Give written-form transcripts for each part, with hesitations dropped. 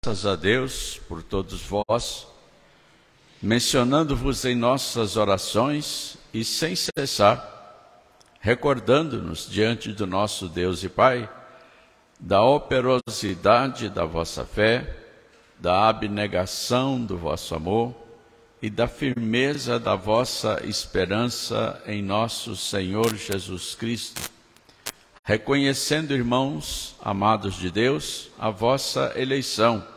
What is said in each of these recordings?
Graças a Deus por todos vós, mencionando-vos em nossas orações e sem cessar, recordando-nos diante do nosso Deus e Pai, da operosidade da vossa fé, da abnegação do vosso amor e da firmeza da vossa esperança em nosso Senhor Jesus Cristo, reconhecendo, irmãos, amados de Deus, a vossa eleição,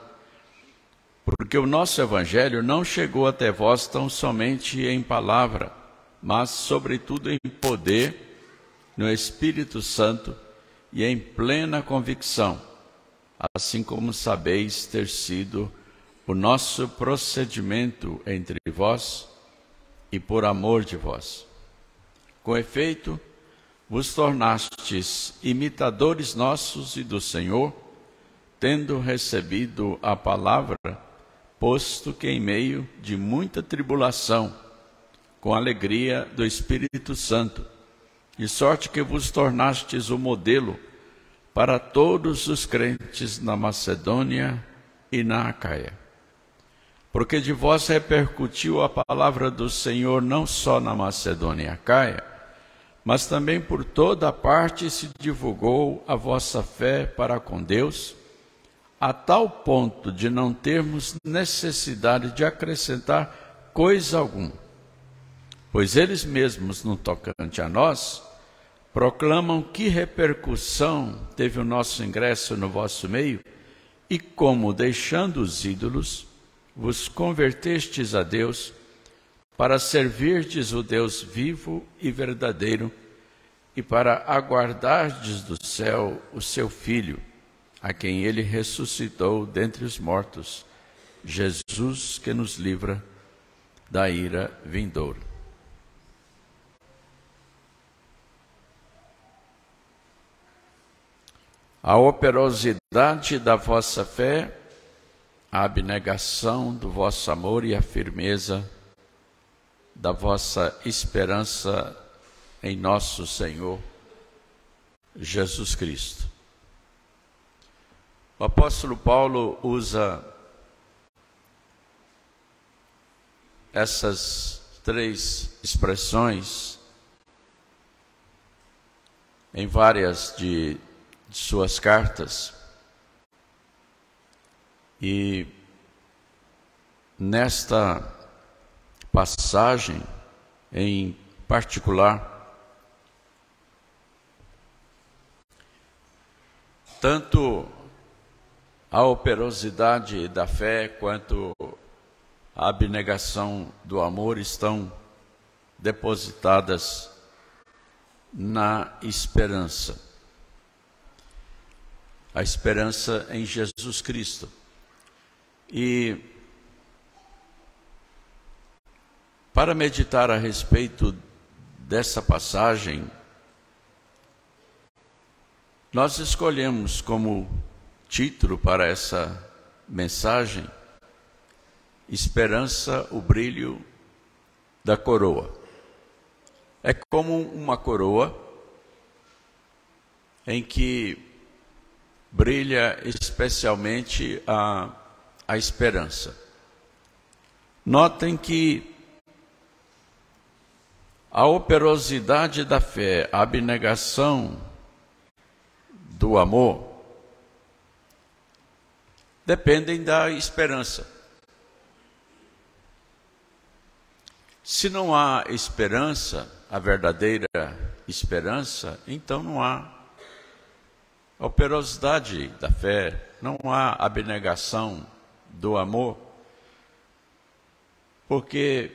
porque o nosso Evangelho não chegou até vós tão somente em palavra, mas sobretudo em poder, no Espírito Santo e em plena convicção, assim como sabeis ter sido o nosso procedimento entre vós e por amor de vós. Com efeito, vos tornastes imitadores nossos e do Senhor, tendo recebido a palavra, posto que em meio de muita tribulação, com alegria do Espírito Santo, de sorte que vos tornastes o modelo para todos os crentes na Macedônia e na Acaia. Porque de vós repercutiu a palavra do Senhor não só na Macedônia e Acaia, mas também por toda a parte se divulgou a vossa fé para com Deus, a tal ponto de não termos necessidade de acrescentar coisa alguma. Pois eles mesmos, no tocante a nós, proclamam que repercussão teve o nosso ingresso no vosso meio e como, deixando os ídolos, vos convertestes a Deus, para servirdes o Deus vivo e verdadeiro e para aguardardes do céu o seu Filho, a quem ele ressuscitou dentre os mortos, Jesus, que nos livra da ira vindoura. A operosidade da vossa fé, a abnegação do vosso amor e a firmeza da vossa esperança em nosso Senhor Jesus Cristo. O apóstolo Paulo usa essas três expressões em várias de suas cartas e nesta passagem em particular, tanto a operosidade da fé quanto a abnegação do amor estão depositadas na esperança. A esperança em Jesus Cristo. E para meditar a respeito dessa passagem, nós escolhemos como título para essa mensagem Esperança, o brilho da coroa. É como uma coroa em que brilha especialmente a esperança. Notem que a operosidade da fé, a abnegação do amor, dependem da esperança. Se não há esperança, a verdadeira esperança, então não há operosidade da fé, não há abnegação do amor, porque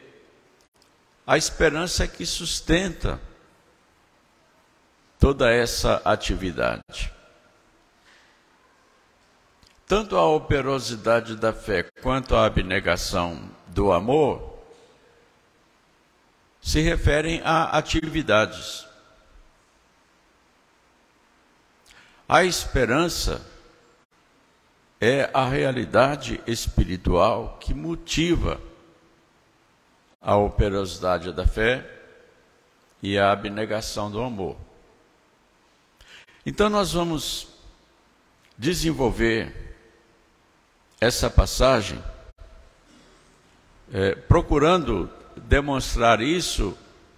a esperança é que sustenta toda essa atividade. Tanto a operosidade da fé quanto a abnegação do amor se referem a atividades. A esperança é a realidade espiritual que motiva a operosidade da fé e a abnegação do amor. Então nós vamos desenvolver essa passagem, procurando demonstrar isso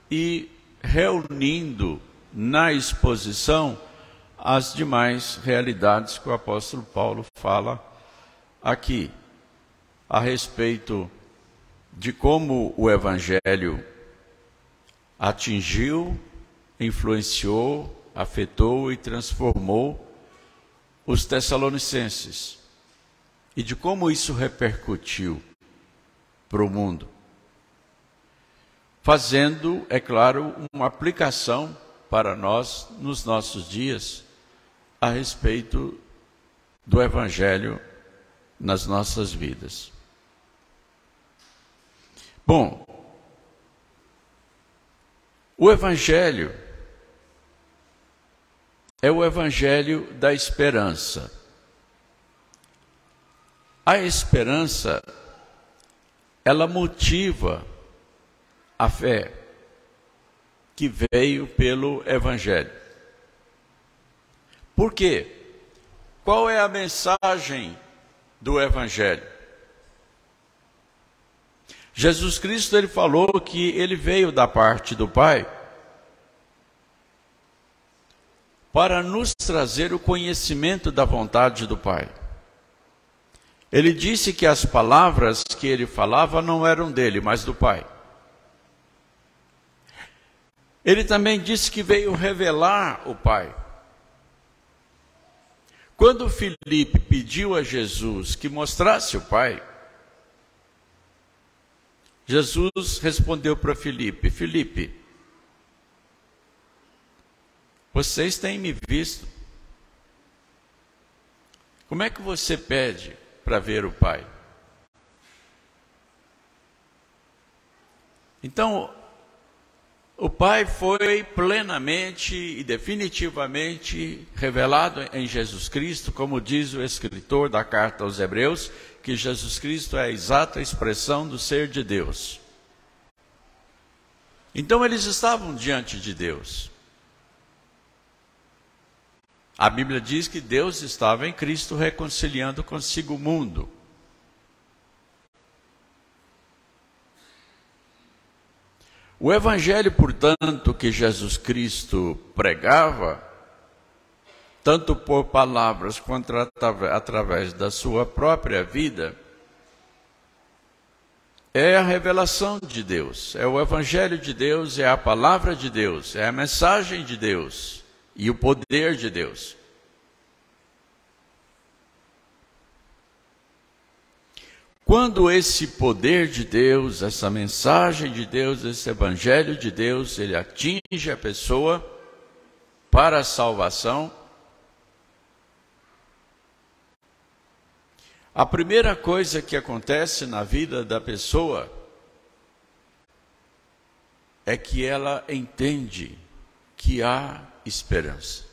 e reunindo na exposição as demais realidades que o apóstolo Paulo fala aqui, a respeito de como o Evangelho atingiu, influenciou, afetou e transformou os tessalonicenses e de como isso repercutiu para o mundo, fazendo, é claro, uma aplicação para nós nos nossos dias a respeito do Evangelho nas nossas vidas. Bom, o Evangelho é o Evangelho da esperança. A esperança, ela motiva a fé que veio pelo Evangelho. Por quê? Qual é a mensagem do Evangelho? Jesus Cristo, ele falou que ele veio da parte do Pai para nos trazer o conhecimento da vontade do Pai. Ele disse que as palavras que ele falava não eram dele, mas do Pai. Ele também disse que veio revelar o Pai. Quando Filipe pediu a Jesus que mostrasse o Pai, Jesus respondeu para Filipe: Filipe, vocês têm me visto. Como é que você pede para ver o Pai? Então, o Pai foi plenamente e definitivamente revelado em Jesus Cristo, como diz o escritor da carta aos Hebreus, que Jesus Cristo é a exata expressão do ser de Deus. Então eles estavam diante de Deus. A Bíblia diz que Deus estava em Cristo reconciliando consigo o mundo. O Evangelho, portanto, que Jesus Cristo pregava, tanto por palavras quanto através da sua própria vida, é a revelação de Deus, é o Evangelho de Deus, é a palavra de Deus, é a mensagem de Deus e o poder de Deus. Quando esse poder de Deus, essa mensagem de Deus, esse Evangelho de Deus, ele atinge a pessoa para a salvação, a primeira coisa que acontece na vida da pessoa é que ela entende que há esperança.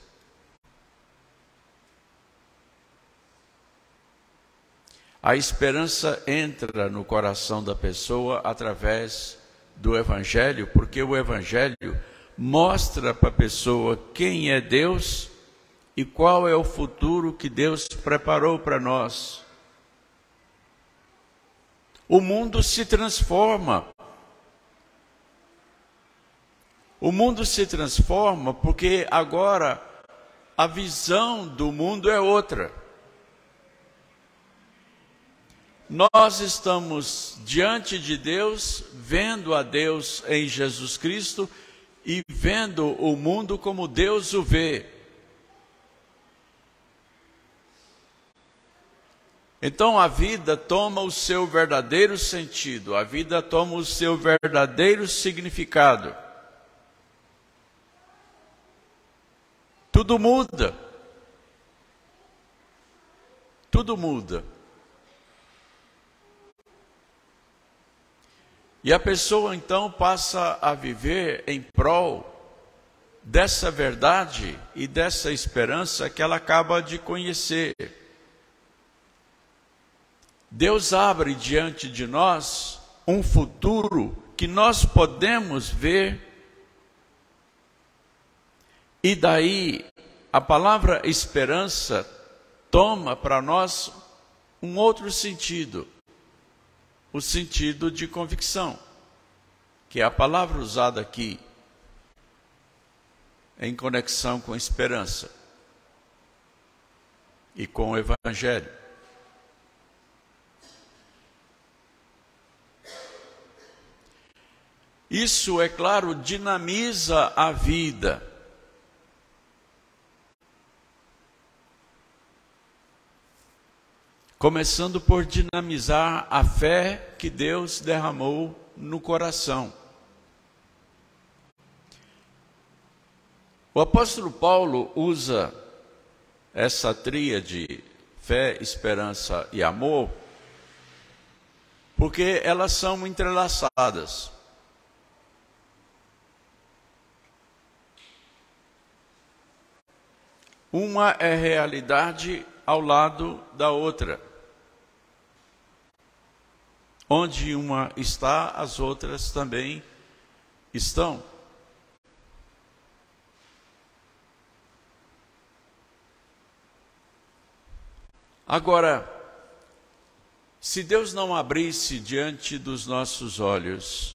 A esperança entra no coração da pessoa através do Evangelho, porque o Evangelho mostra para a pessoa quem é Deus e qual é o futuro que Deus preparou para nós. O mundo se transforma. O mundo se transforma porque agora a visão do mundo é outra. Nós estamos diante de Deus, vendo a Deus em Jesus Cristo e vendo o mundo como Deus o vê. Então a vida toma o seu verdadeiro sentido, a vida toma o seu verdadeiro significado. Tudo muda. Tudo muda. E a pessoa então passa a viver em prol dessa verdade e dessa esperança que ela acaba de conhecer. Deus abre diante de nós um futuro que nós podemos ver, e daí a palavra esperança toma para nós um outro sentido, o sentido de convicção, que é a palavra usada aqui em conexão com esperança e com o Evangelho. Isso, é claro, dinamiza a vida. Começando por dinamizar a fé que Deus derramou no coração. O apóstolo Paulo usa essa tríade, fé, esperança e amor, porque elas são entrelaçadas. Uma é realidade ao lado da outra. Onde uma está, as outras também estão. Agora, se Deus não abrisse diante dos nossos olhos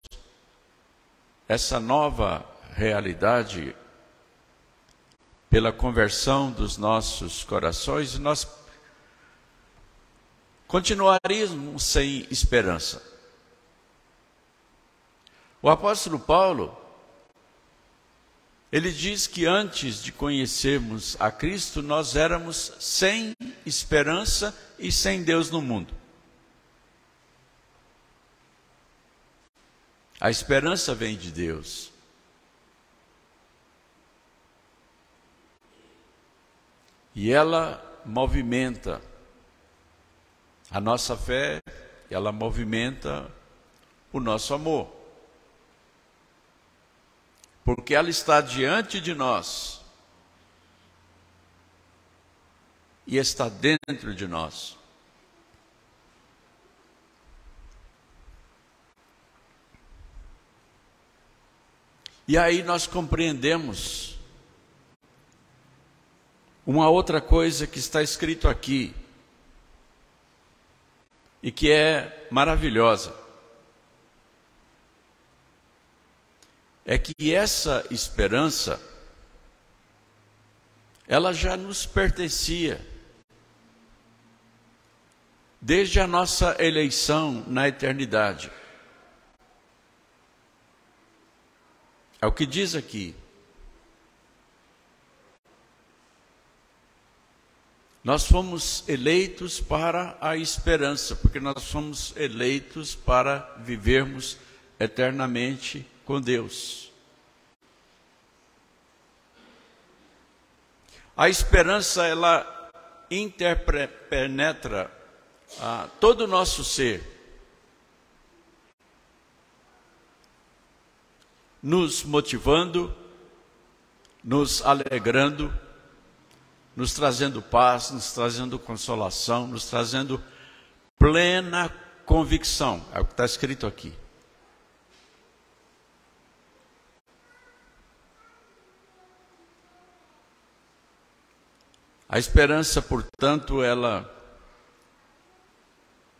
essa nova realidade, pela conversão dos nossos corações, nós continuaríamos sem esperança. O apóstolo Paulo, ele diz que antes de conhecermos a Cristo, nós éramos sem esperança e sem Deus no mundo. A esperança vem de Deus. E ela movimenta a nossa fé, ela movimenta o nosso amor. Porque ela está diante de nós e está dentro de nós. E aí nós compreendemos uma outra coisa que está escrito aqui e que é maravilhosa. É que essa esperança, ela já nos pertencia desde a nossa eleição na eternidade. É o que diz aqui. Nós fomos eleitos para a esperança, porque nós fomos eleitos para vivermos eternamente com Deus. A esperança, ela interpenetra todo o nosso ser, nos motivando, nos alegrando, nos trazendo paz, nos trazendo consolação, nos trazendo plena convicção. É o que está escrito aqui. A esperança, portanto, ela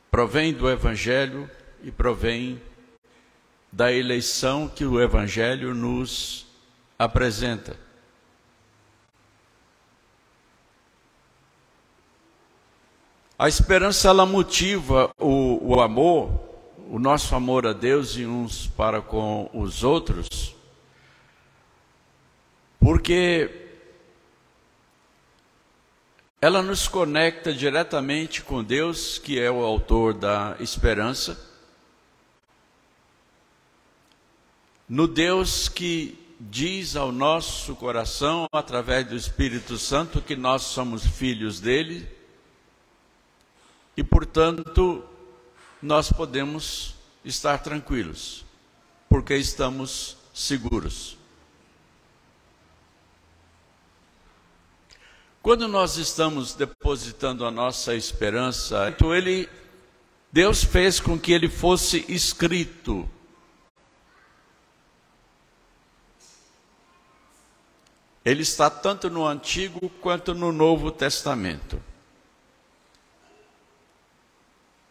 provém do Evangelho e provém da eleição que o Evangelho nos apresenta. A esperança, ela motiva o amor, o nosso amor a Deus e uns para com os outros, porque ela nos conecta diretamente com Deus, que é o autor da esperança, no Deus que diz ao nosso coração, através do Espírito Santo, que nós somos filhos dele, e, portanto, nós podemos estar tranquilos, porque estamos seguros. Quando nós estamos depositando a nossa esperança, então Deus fez com que ele fosse escrito. Ele está tanto no Antigo quanto no Novo Testamento.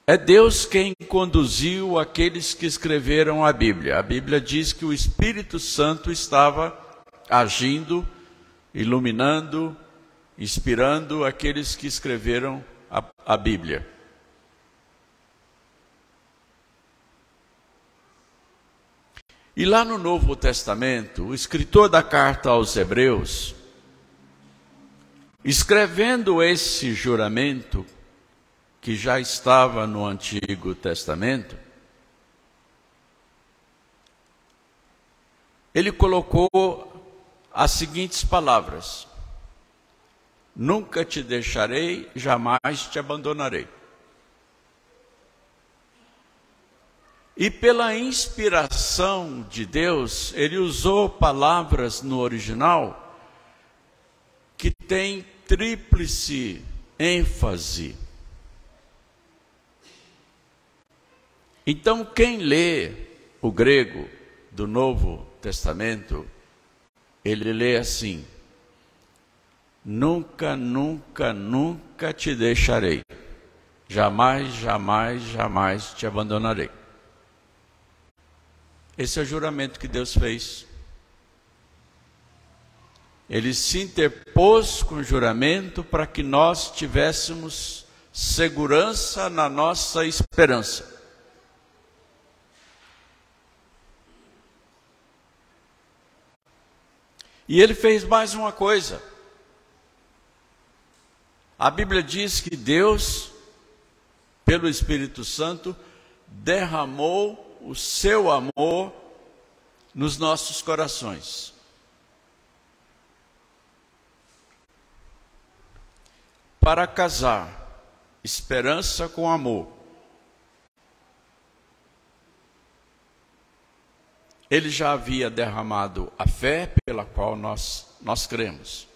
É Deus quem conduziu aqueles que escreveram a Bíblia. A Bíblia diz que o Espírito Santo estava agindo, iluminando, inspirando aqueles que escreveram a Bíblia. E lá no Novo Testamento, o escritor da carta aos Hebreus, escrevendo esse juramento, que já estava no Antigo Testamento, ele colocou as seguintes palavras: nunca te deixarei, jamais te abandonarei. E pela inspiração de Deus, ele usou palavras no original que têm tríplice ênfase. Então, quem lê o grego do Novo Testamento, ele lê assim: nunca, nunca, nunca te deixarei. Jamais, jamais, jamais te abandonarei. Esse é o juramento que Deus fez. Ele se interpôs com o juramento para que nós tivéssemos segurança na nossa esperança. E ele fez mais uma coisa. A Bíblia diz que Deus, pelo Espírito Santo, derramou o seu amor nos nossos corações. Para casar esperança com amor, ele já havia derramado a fé pela qual nós cremos.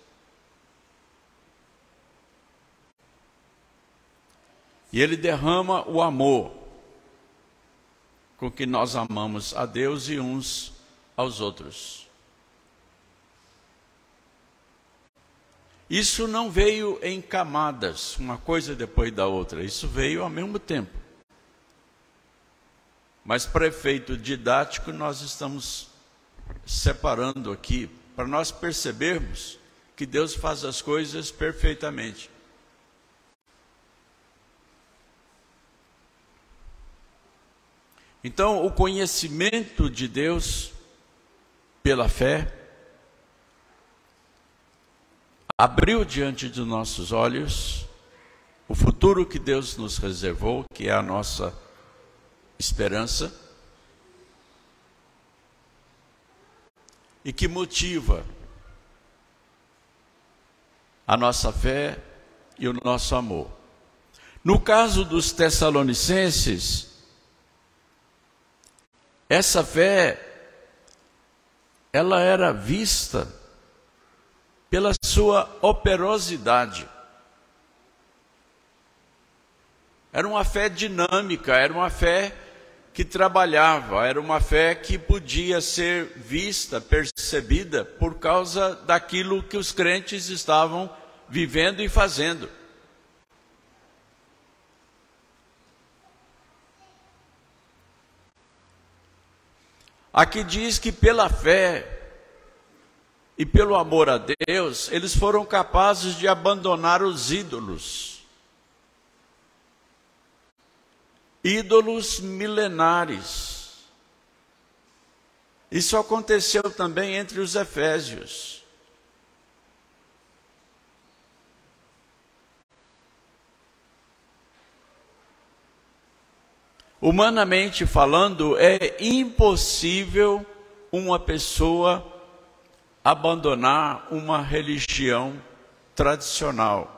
E ele derrama o amor com que nós amamos a Deus e uns aos outros. Isso não veio em camadas, uma coisa depois da outra. Isso veio ao mesmo tempo. Mas para efeito didático, nós estamos separando aqui, para nós percebermos que Deus faz as coisas perfeitamente. Então, o conhecimento de Deus pela fé abriu diante de nossos olhos o futuro que Deus nos reservou, que é a nossa esperança, e que motiva a nossa fé e o nosso amor. No caso dos Tessalonicenses, essa fé, ela era vista pela sua operosidade. Era uma fé dinâmica, era uma fé que trabalhava, era uma fé que podia ser vista, percebida por causa daquilo que os crentes estavam vivendo e fazendo. Aqui diz que pela fé e pelo amor a Deus, eles foram capazes de abandonar os ídolos. Ídolos milenares. Isso aconteceu também entre os efésios. Humanamente falando, é impossível uma pessoa abandonar uma religião tradicional.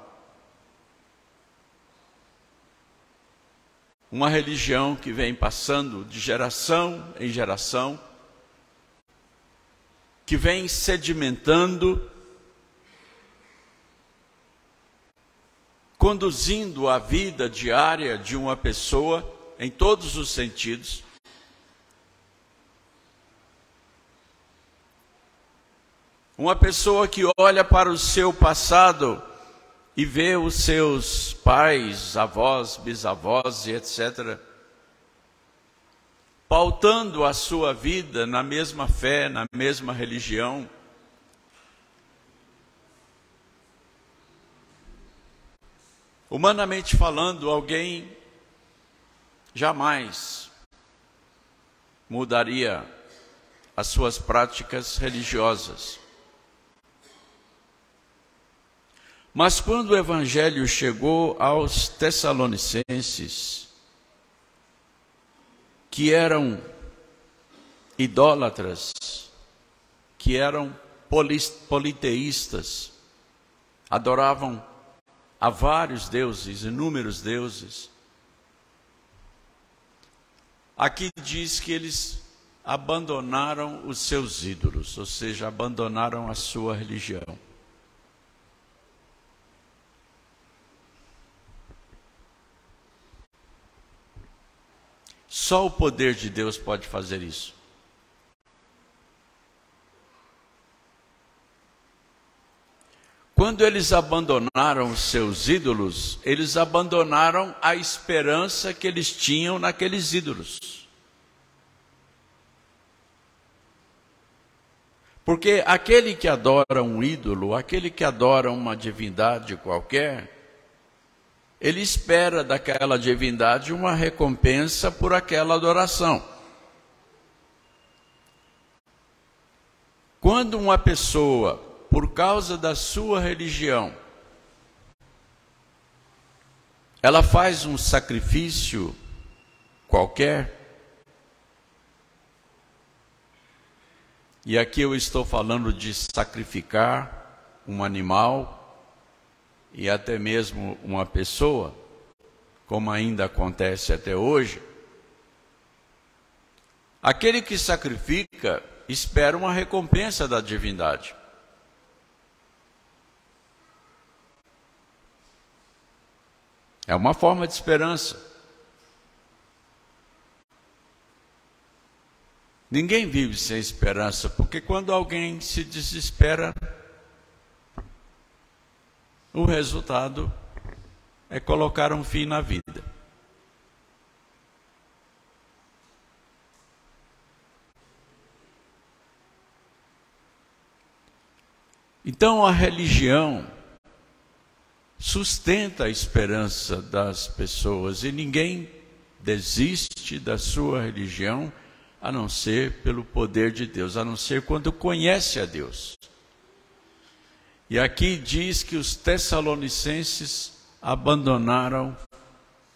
Uma religião que vem passando de geração em geração, que vem sedimentando, conduzindo a vida diária de uma pessoa em todos os sentidos. Uma pessoa que olha para o seu passado e vê os seus pais, avós, bisavós e etc., pautando a sua vida na mesma fé, na mesma religião, humanamente falando, alguém jamais mudaria as suas práticas religiosas. Mas quando o Evangelho chegou aos Tessalonicenses, que eram idólatras, que eram politeístas, adoravam a vários deuses, inúmeros deuses, aqui diz que eles abandonaram os seus ídolos, ou seja, abandonaram a sua religião. Só o poder de Deus pode fazer isso. Quando eles abandonaram os seus ídolos, eles abandonaram a esperança que eles tinham naqueles ídolos. Porque aquele que adora um ídolo, aquele que adora uma divindade qualquer, ele espera daquela divindade uma recompensa por aquela adoração. Quando uma pessoa, por causa da sua religião, ela faz um sacrifício qualquer, e aqui eu estou falando de sacrificar um animal, e até mesmo uma pessoa, como ainda acontece até hoje, aquele que sacrifica espera uma recompensa da divindade. É uma forma de esperança. Ninguém vive sem esperança, porque quando alguém se desespera, o resultado é colocar um fim na vida. Então a religião sustenta a esperança das pessoas e ninguém desiste da sua religião a não ser pelo poder de Deus, a não ser quando conhece a Deus. E aqui diz que os tessalonicenses abandonaram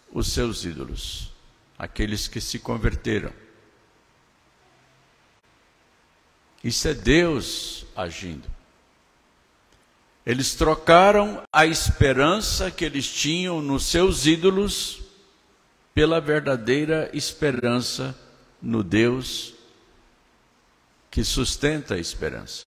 os seus ídolos, aqueles que se converteram. Isso é Deus agindo. Eles trocaram a esperança que eles tinham nos seus ídolos pela verdadeira esperança no Deus que sustenta a esperança.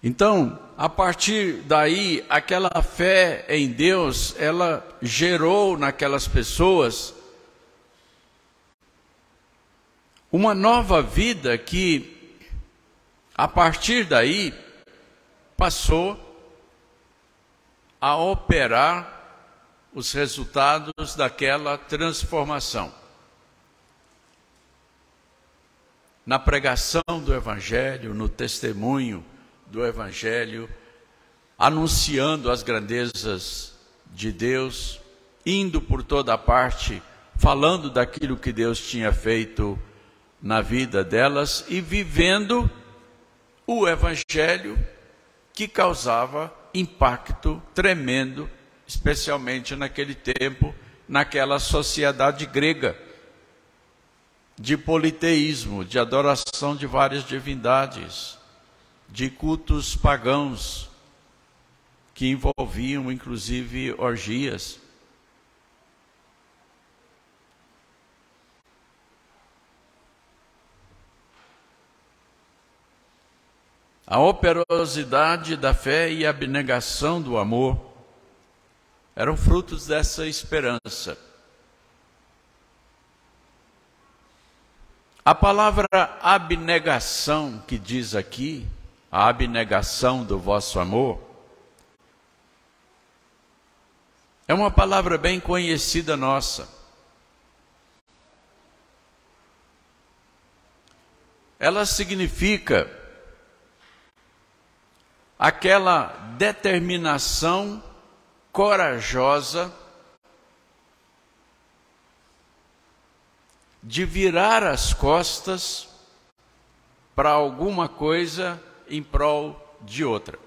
Então, a partir daí, aquela fé em Deus, ela gerou naquelas pessoas uma nova vida que, a partir daí, passou a operar os resultados daquela transformação. Na pregação do Evangelho, no testemunho do Evangelho, anunciando as grandezas de Deus, indo por toda parte, falando daquilo que Deus tinha feito na vida delas e vivendo o Evangelho que causava impacto tremendo, especialmente naquele tempo, naquela sociedade grega, de politeísmo, de adoração de várias divindades, de cultos pagãos, que envolviam inclusive orgias. A operosidade da fé e a abnegação do amor eram frutos dessa esperança. A palavra abnegação que diz aqui a abnegação do vosso amor, é uma palavra bem conhecida nossa. Ela significa aquela determinação corajosa de virar as costas para alguma coisa em prol de outra.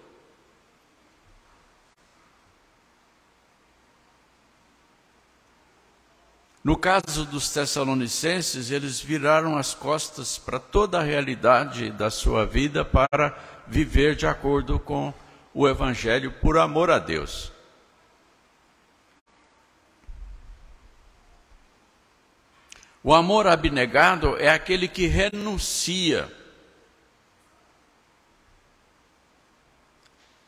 No caso dos Tessalonicenses, eles viraram as costas para toda a realidade da sua vida para viver de acordo com o Evangelho por amor a Deus. O amor abnegado é aquele que renuncia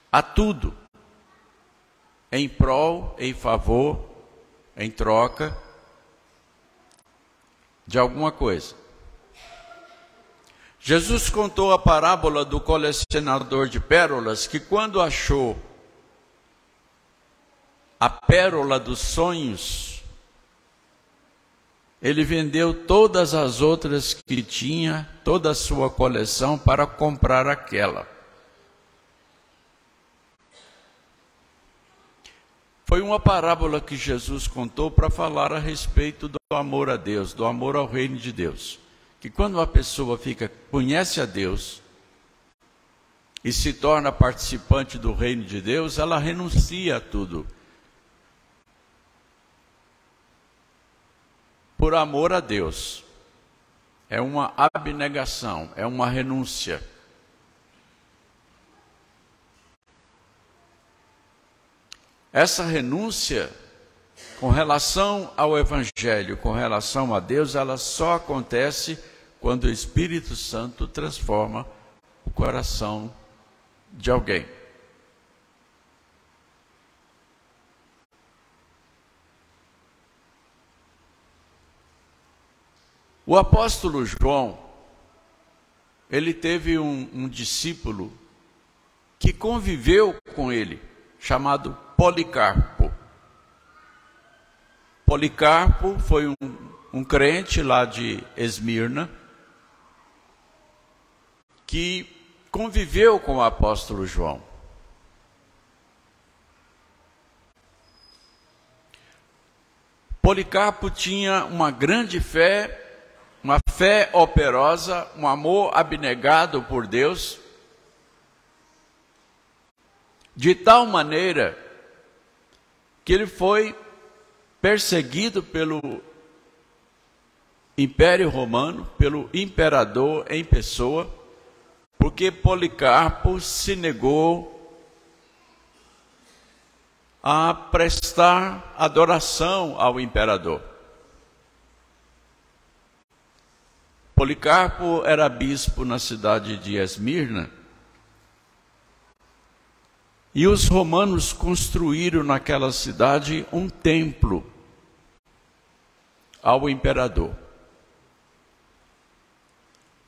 a tudo em prol, em favor, em troca de alguma coisa. Jesus contou a parábola do colecionador de pérolas, que quando achou a pérola dos sonhos, ele vendeu todas as outras que tinha, toda a sua coleção, para comprar aquela. Foi uma parábola que Jesus contou para falar a respeito do amor a Deus, do amor ao reino de Deus. Que quando uma pessoa conhece a Deus e se torna participante do reino de Deus, ela renuncia a tudo. Por amor a Deus. É uma abnegação, é uma renúncia. Essa renúncia, com relação ao Evangelho, com relação a Deus, ela só acontece quando o Espírito Santo transforma o coração de alguém. O apóstolo João, ele teve um discípulo que conviveu com ele, chamado Policarpo. Policarpo foi um crente lá de Esmirna, que conviveu com o apóstolo João. Policarpo tinha uma grande fé, uma fé operosa, um amor abnegado por Deus, de tal maneira que ele foi perseguido pelo Império Romano, pelo imperador em pessoa, porque Policarpo se negou a prestar adoração ao imperador. Policarpo era bispo na cidade de Esmirna, e os romanos construíram naquela cidade um templo ao imperador.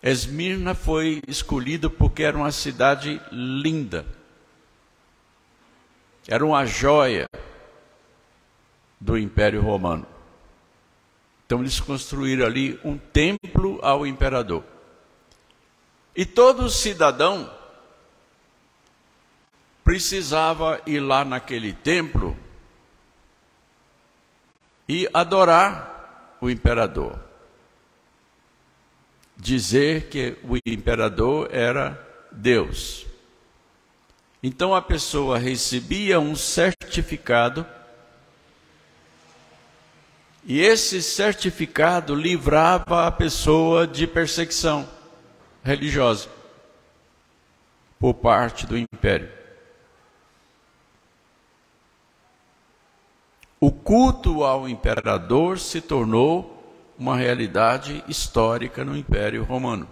Esmirna foi escolhida porque era uma cidade linda. Era uma joia do Império Romano. Então eles construíram ali um templo ao imperador. E todo cidadão precisava ir lá naquele templo e adorar o imperador. Dizer que o imperador era Deus. Então a pessoa recebia um certificado, e esse certificado livrava a pessoa de perseguição religiosa por parte do império. O culto ao imperador se tornou uma realidade histórica no Império Romano.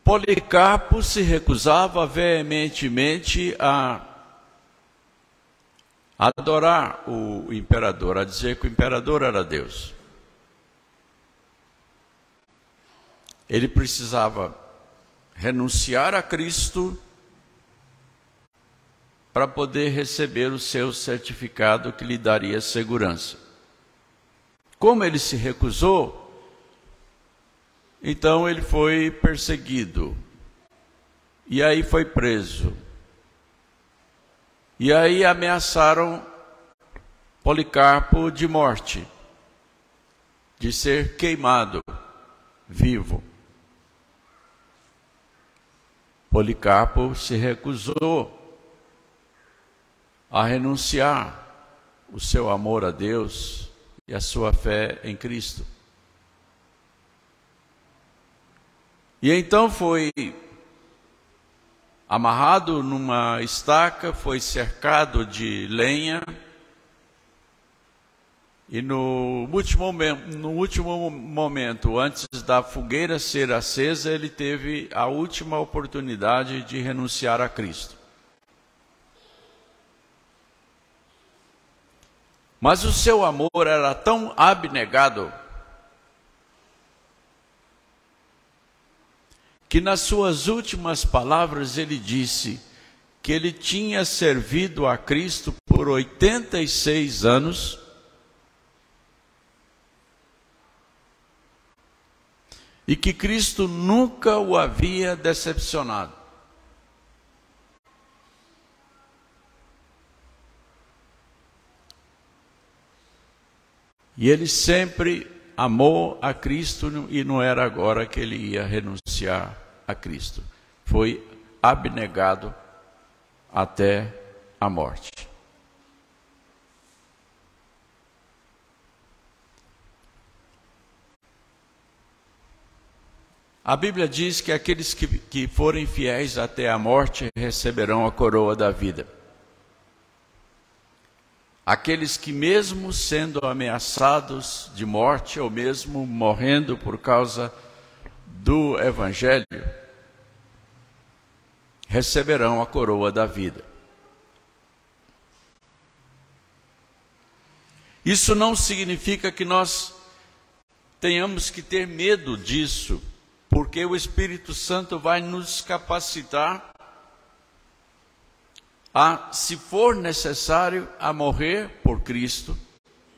Policarpo se recusava veementemente a adorar o imperador, a dizer que o imperador era Deus. ele precisava renunciar a Cristo para poder receber o seu certificado que lhe daria segurança. Como ele se recusou, então ele foi perseguido, e aí foi preso. E aí ameaçaram Policarpo de morte, de ser queimado vivo. Policarpo se recusou a renunciar o seu amor a Deus e a sua fé em Cristo. E então foi amarrado numa estaca, foi cercado de lenha, e no último momento, antes da fogueira ser acesa, ele teve a última oportunidade de renunciar a Cristo. Mas o seu amor era tão abnegado que nas suas últimas palavras ele disse que ele tinha servido a Cristo por 86 anos e que Cristo nunca o havia decepcionado. E ele sempre amou a Cristo e não era agora que ele ia renunciar a Cristo. Foi abnegado até a morte. A Bíblia diz que aqueles que forem fiéis até a morte receberão a coroa da vida. Aqueles que mesmo sendo ameaçados de morte, ou mesmo morrendo por causa do Evangelho, receberão a coroa da vida. Isso não significa que nós tenhamos que ter medo disso, porque o Espírito Santo vai nos capacitar a, se for necessário, a morrer por Cristo,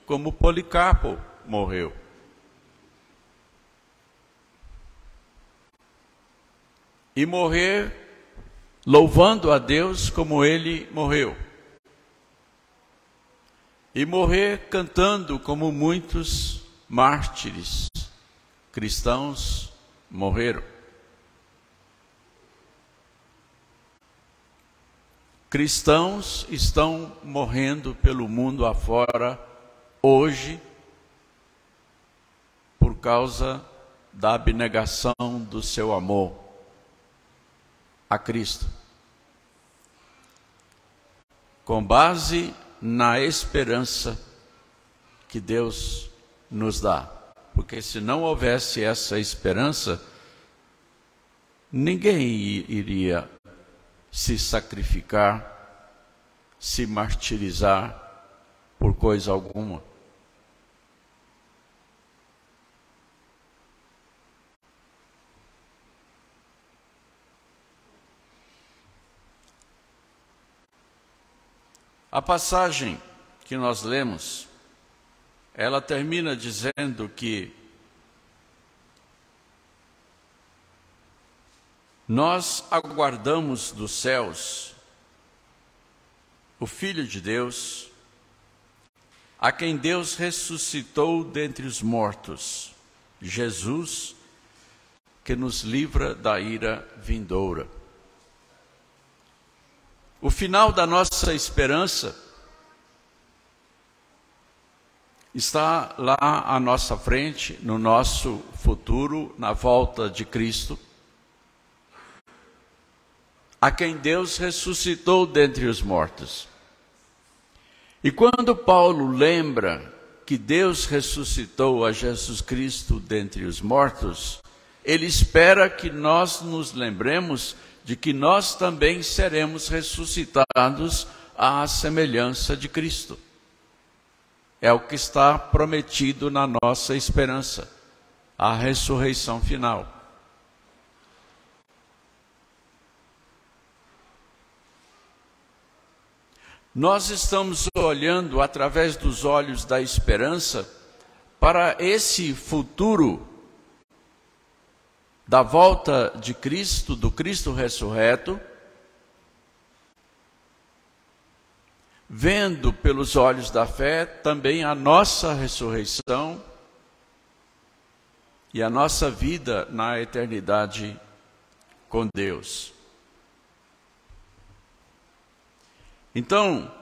como Policarpo morreu. E morrer louvando a Deus como ele morreu. E morrer cantando como muitos mártires cristãos morreram. Cristãos estão morrendo pelo mundo afora hoje por causa da abnegação do seu amor a Cristo, com base na esperança que Deus nos dá. Porque se não houvesse essa esperança, ninguém iria se sacrificar, se martirizar por coisa alguma. A passagem que nós lemos, ela termina dizendo que nós aguardamos dos céus o Filho de Deus, a quem Deus ressuscitou dentre os mortos, Jesus, que nos livra da ira vindoura. O final da nossa esperança está lá à nossa frente, no nosso futuro, na volta de Cristo, a quem Deus ressuscitou dentre os mortos. E quando Paulo lembra que Deus ressuscitou a Jesus Cristo dentre os mortos, ele espera que nós nos lembremos de que nós também seremos ressuscitados à semelhança de Cristo. É o que está prometido na nossa esperança, a ressurreição final. nós estamos olhando através dos olhos da esperança para esse futuro da volta de Cristo, do Cristo ressurreto, vendo pelos olhos da fé também a nossa ressurreição e a nossa vida na eternidade com Deus. Então,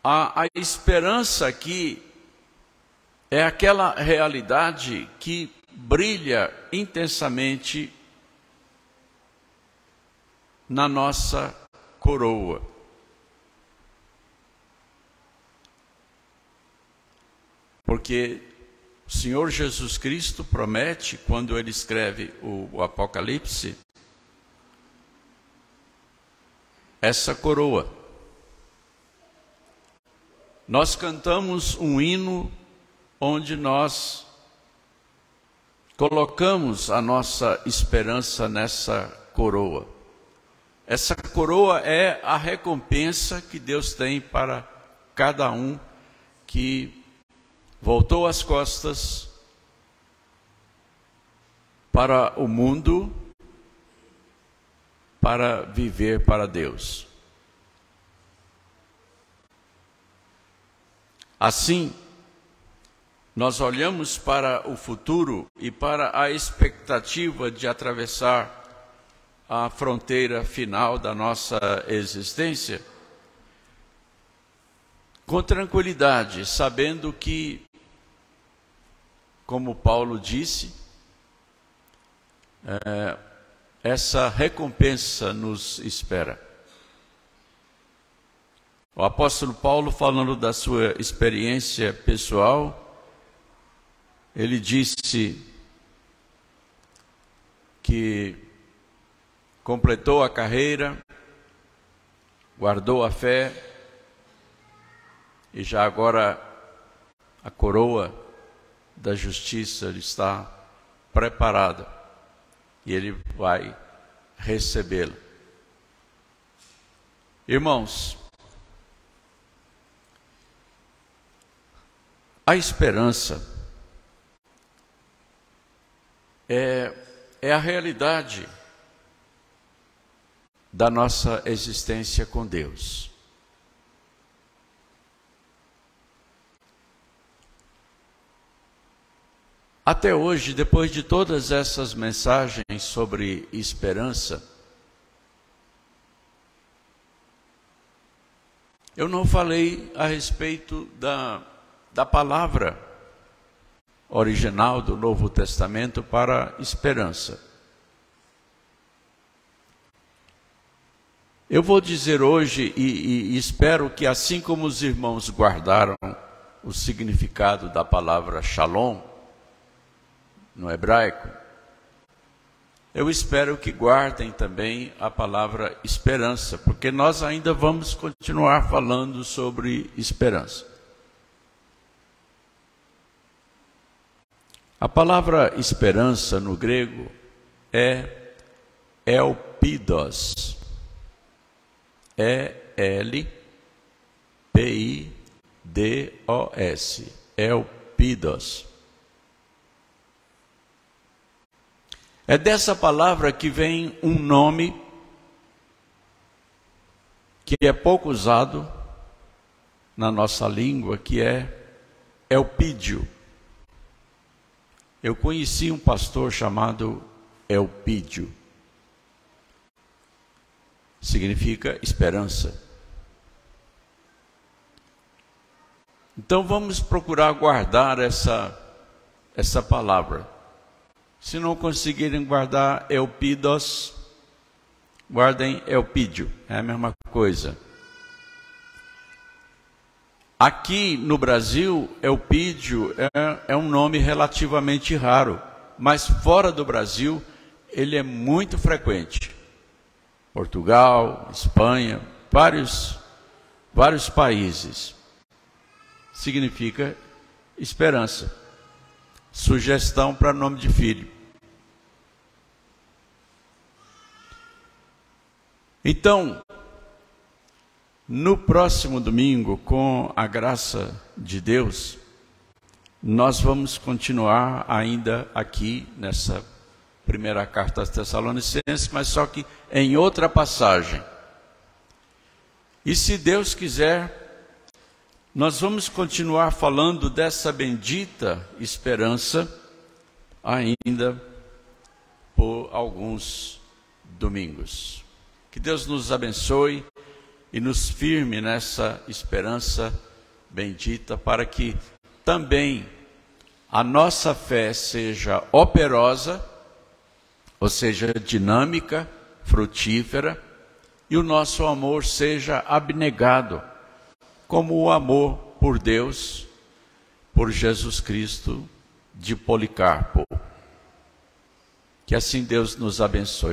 a esperança aqui é aquela realidade que brilha intensamente na nossa coroa. Porque o Senhor Jesus Cristo promete, quando ele escreve o Apocalipse, essa coroa. Nós cantamos um hino onde nós colocamos a nossa esperança nessa coroa. Essa coroa é a recompensa que Deus tem para cada um que voltou as costas para o mundo, para viver para Deus. Assim, nós olhamos para o futuro e para a expectativa de atravessar a fronteira final da nossa existência com tranquilidade, sabendo que, como Paulo disse, essa recompensa nos espera. O apóstolo Paulo, falando da sua experiência pessoal, ele disse que completou a carreira, guardou a fé e já agora a coroa da justiça está preparada e ele vai recebê-la. Irmãos, a esperança é a realidade da nossa existência com Deus. Até hoje, depois de todas essas mensagens sobre esperança, eu não falei a respeito da palavra original do Novo Testamento para esperança. Eu vou dizer hoje, e espero que assim como os irmãos guardaram o significado da palavra shalom, no hebraico, eu espero que guardem também a palavra esperança, porque nós ainda vamos continuar falando sobre esperança. A palavra esperança no grego é elpidos. E-L-P-I-D-O-S. Elpidos. É dessa palavra que vem um nome que é pouco usado na nossa língua, que é Elpídio. Eu conheci um pastor chamado Elpídio. Significa esperança. Então vamos procurar guardar essa palavra. Se não conseguirem guardar Elpidos, guardem Elpídio, é a mesma coisa. Aqui no Brasil, Elpídio é um nome relativamente raro, mas fora do Brasil ele é muito frequente. Portugal, Espanha, vários países. Significa esperança. Sugestão para nome de filho. Então, No próximo domingo, com a graça de Deus, nós vamos continuar ainda aqui nessa primeira carta aos Tessalonicenses, mas só que em outra passagem. E se Deus quiser, nós vamos continuar falando dessa bendita esperança ainda por alguns domingos. Que Deus nos abençoe e nos firme nessa esperança bendita, para que também a nossa fé seja operosa, ou seja, dinâmica, frutífera, e o nosso amor seja abnegado, como o amor por Deus, por Jesus Cristo de Policarpo. Que assim Deus nos abençoe.